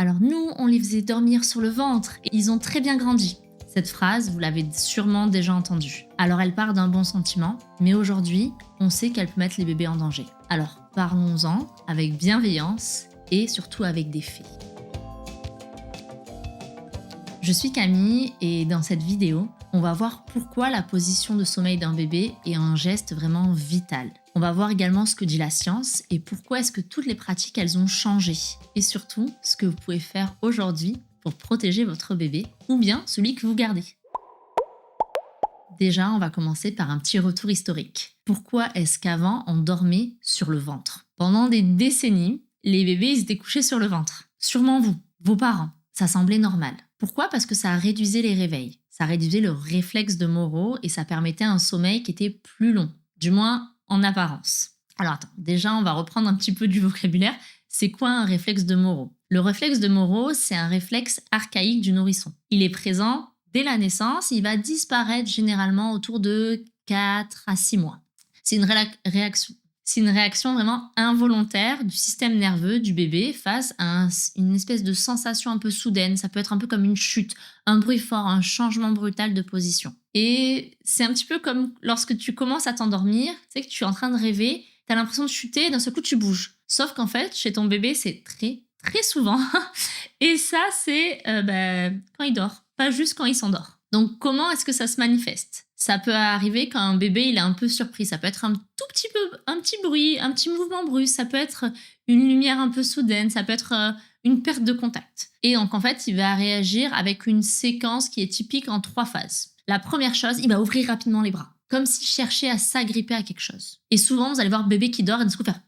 Alors nous, on les faisait dormir sur le ventre et ils ont très bien grandi. Cette phrase, vous l'avez sûrement déjà entendue. Alors elle part d'un bon sentiment, mais aujourd'hui, on sait qu'elle peut mettre les bébés en danger. Alors parlons-en avec bienveillance et surtout avec des faits. Je suis Camille et dans cette vidéo, on va voir pourquoi la position de sommeil d'un bébé est un geste vraiment vital. On va voir également ce que dit la science et pourquoi est-ce que toutes les pratiques elles ont changé. Et surtout, ce que vous pouvez faire aujourd'hui pour protéger votre bébé ou bien celui que vous gardez. Déjà, on va commencer par un petit retour historique. Pourquoi est-ce qu'avant on dormait sur le ventre? Pendant des décennies, les bébés ils étaient couchés sur le ventre. Sûrement vous, vos parents. Ça semblait normal. Pourquoi? Parce que ça réduisait les réveils. Ça réduisait le réflexe de Moro et ça permettait un sommeil qui était plus long, du moins en apparence. Alors attends, déjà on va reprendre un petit peu du vocabulaire. C'est quoi un réflexe de Moro? Le réflexe de Moro, c'est un réflexe archaïque du nourrisson. Il est présent dès la naissance, il va disparaître généralement autour de 4 à 6 mois. C'est une réaction vraiment involontaire du système nerveux du bébé face à une espèce de sensation un peu soudaine. Ça peut être un peu comme une chute, un bruit fort, un changement brutal de position. Et c'est un petit peu comme lorsque tu commences à t'endormir, tu sais que tu es en train de rêver, tu as l'impression de chuter et d'un seul coup tu bouges. Sauf qu'en fait, chez ton bébé, c'est très souvent. Et ça, c'est quand il dort, pas juste quand il s'endort. Donc comment est-ce que ça se manifeste? Ça peut arriver quand un bébé il est un peu surpris. Ça peut être un tout petit peu, un petit bruit, un petit mouvement brusque. Ça peut être une lumière un peu soudaine. Ça peut être une perte de contact. Et donc en fait, il va réagir avec une séquence qui est typique en 3 phases. La première chose, il va ouvrir rapidement les bras, comme s'il cherchait à s'agripper à quelque chose. Et souvent, vous allez voir le bébé qui dort et d'un coup faire.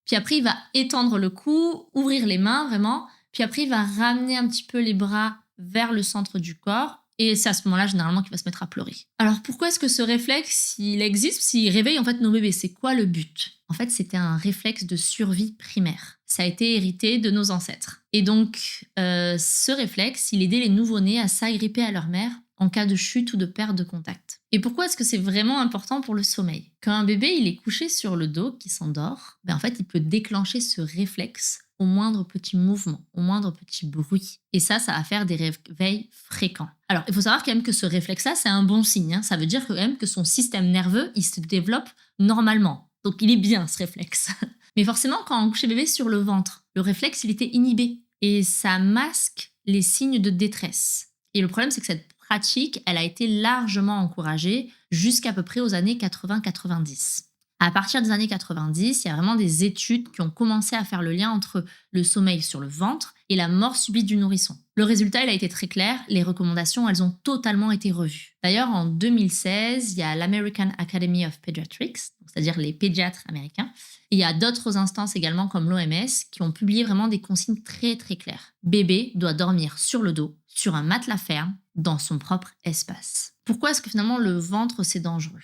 Puis après, il va étendre le cou, ouvrir les mains vraiment. Puis après, il va ramener un petit peu les bras vers le centre du corps. Et c'est à ce moment-là, généralement, qu'il va se mettre à pleurer. Alors, pourquoi est-ce que ce réflexe, il existe, s'il réveille en fait nos bébés? C'est quoi le but? En fait, c'était un réflexe de survie primaire. Ça a été hérité de nos ancêtres. Et donc, ce réflexe, il aidait les nouveau-nés à s'agripper à leur mère en cas de chute ou de perte de contact. Et pourquoi est-ce que c'est vraiment important pour le sommeil? Quand un bébé il est couché sur le dos, qui s'endort, en fait, il peut déclencher ce réflexe au moindre petit mouvement, au moindre petit bruit. Et ça va faire des réveils fréquents. Alors, il faut savoir quand même que ce réflexe-là, c'est un bon signe. Ça veut dire quand même que son système nerveux, il se développe normalement. Donc, il est bien, ce réflexe. Mais forcément, quand on couche le bébé sur le ventre, le réflexe, il était inhibé. Et ça masque les signes de détresse. Et le problème, c'est que cette pratique, elle a été largement encouragée jusqu'à peu près aux années 80-90. À partir des années 90, il y a vraiment des études qui ont commencé à faire le lien entre le sommeil sur le ventre et la mort subite du nourrisson. Le résultat, il a été très clair, les recommandations, elles ont totalement été revues. D'ailleurs, en 2016, il y a l'American Academy of Pediatrics, c'est-à-dire les pédiatres américains, et il y a d'autres instances également comme l'OMS qui ont publié vraiment des consignes très très claires. Bébé doit dormir sur le dos, sur un matelas ferme, dans son propre espace. Pourquoi est-ce que finalement le ventre c'est dangereux?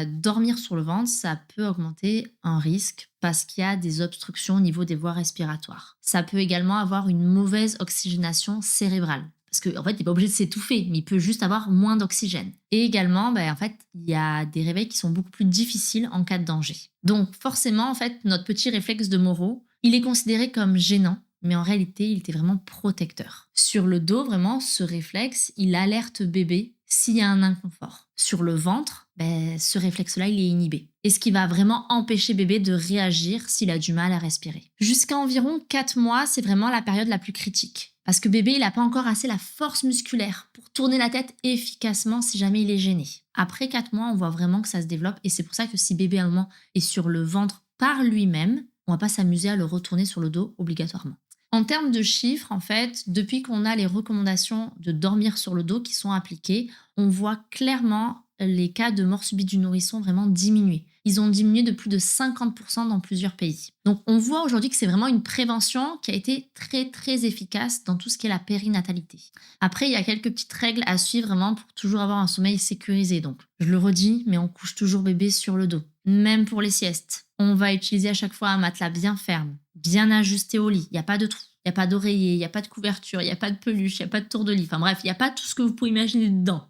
Dormir sur le ventre, ça peut augmenter un risque parce qu'il y a des obstructions au niveau des voies respiratoires. Ça peut également avoir une mauvaise oxygénation cérébrale. Parce qu'en fait, il n'est pas obligé de s'étouffer, mais il peut juste avoir moins d'oxygène. Et également, en fait, il y a des réveils qui sont beaucoup plus difficiles en cas de danger. Donc forcément, en fait, notre petit réflexe de Moro, il est considéré comme gênant, mais en réalité, il était vraiment protecteur. Sur le dos, vraiment, ce réflexe, il alerte bébé s'il y a un inconfort. Sur le ventre, ce réflexe-là, il est inhibé. Et ce qui va vraiment empêcher bébé de réagir s'il a du mal à respirer. Jusqu'à environ 4 mois, c'est vraiment la période la plus critique. Parce que bébé, il n'a pas encore assez la force musculaire pour tourner la tête efficacement si jamais il est gêné. Après 4 mois, on voit vraiment que ça se développe. Et c'est pour ça que si bébé, à un moment, est sur le ventre par lui-même, on ne va pas s'amuser à le retourner sur le dos obligatoirement. En termes de chiffres, en fait, depuis qu'on a les recommandations de dormir sur le dos qui sont appliquées, on voit clairement les cas de mort subite du nourrisson vraiment diminuer. Ils ont diminué de plus de 50% dans plusieurs pays. Donc on voit aujourd'hui que c'est vraiment une prévention qui a été très très efficace dans tout ce qui est la périnatalité. Après, il y a quelques petites règles à suivre vraiment pour toujours avoir un sommeil sécurisé. Donc je le redis, mais on couche toujours bébé sur le dos. Même pour les siestes. On va utiliser à chaque fois un matelas bien ferme, bien ajusté au lit. Il n'y a pas de trou, il n'y a pas d'oreiller, il n'y a pas de couverture, il n'y a pas de peluche, il n'y a pas de tour de lit. Enfin bref, il n'y a pas tout ce que vous pouvez imaginer dedans.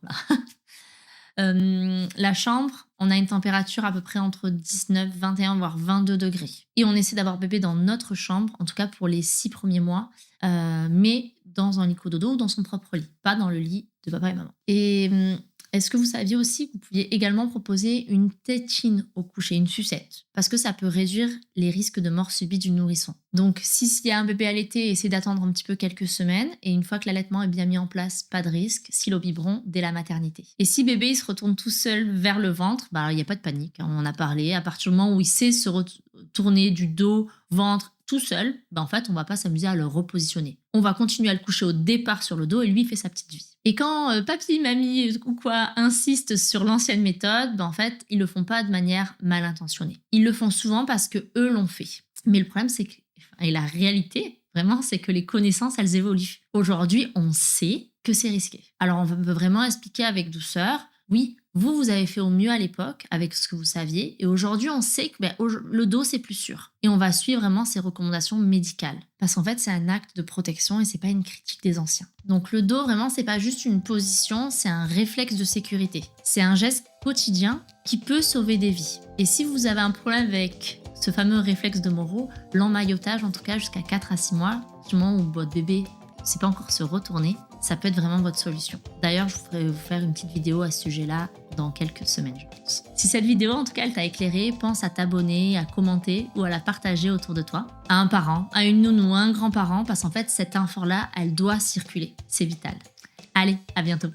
La chambre, on a une température à peu près entre 19, 21, voire 22 degrés. Et on essaie d'avoir bébé dans notre chambre, en tout cas pour les 6 premiers mois, mais dans un lit cododo ou dans son propre lit, pas dans le lit de papa et maman. Et est-ce que vous saviez aussi que vous pouviez également proposer une tétine au coucher, une sucette? Parce que ça peut réduire les risques de mort subite du nourrisson. Donc, s'il y a un bébé allaité, essayez d'attendre un petit peu quelques semaines. Et une fois que l'allaitement est bien mis en place, pas de risque, si au biberon dès la maternité. Et si bébé il se retourne tout seul vers le ventre, il n'y a pas de panique. On en a parlé. À partir du moment où il sait se retourner du dos, ventre, tout seul, en fait, on va pas s'amuser à le repositionner. On va continuer à le coucher au départ sur le dos et lui fait sa petite vie. Et quand papy, mamie ou quoi insistent sur l'ancienne méthode, en fait, ils le font pas de manière mal intentionnée. Ils le font souvent parce que eux l'ont fait. Mais le problème, c'est que, et la réalité, vraiment, c'est que les connaissances, elles évoluent. Aujourd'hui, on sait que c'est risqué. Alors, on peut vraiment expliquer avec douceur, oui, vous avez fait au mieux à l'époque avec ce que vous saviez. Et aujourd'hui, on sait que le dos, c'est plus sûr. Et on va suivre vraiment ces recommandations médicales. Parce qu'en fait, c'est un acte de protection et c'est pas une critique des anciens. Donc le dos, vraiment, c'est pas juste une position, c'est un réflexe de sécurité. C'est un geste quotidien qui peut sauver des vies. Et si vous avez un problème avec ce fameux réflexe de Moro, l'emmaillotage, en tout cas jusqu'à 4 à 6 mois, du moment où votre bébé ne sait pas encore se retourner, ça peut être vraiment votre solution. D'ailleurs, je voudrais vous faire une petite vidéo à ce sujet-là dans quelques semaines, je pense. Si cette vidéo, en tout cas, elle t'a éclairé, pense à t'abonner, à commenter ou à la partager autour de toi, à un parent, à une nounou, à un grand-parent, parce qu'en fait, cette info-là, elle doit circuler. C'est vital. Allez, à bientôt.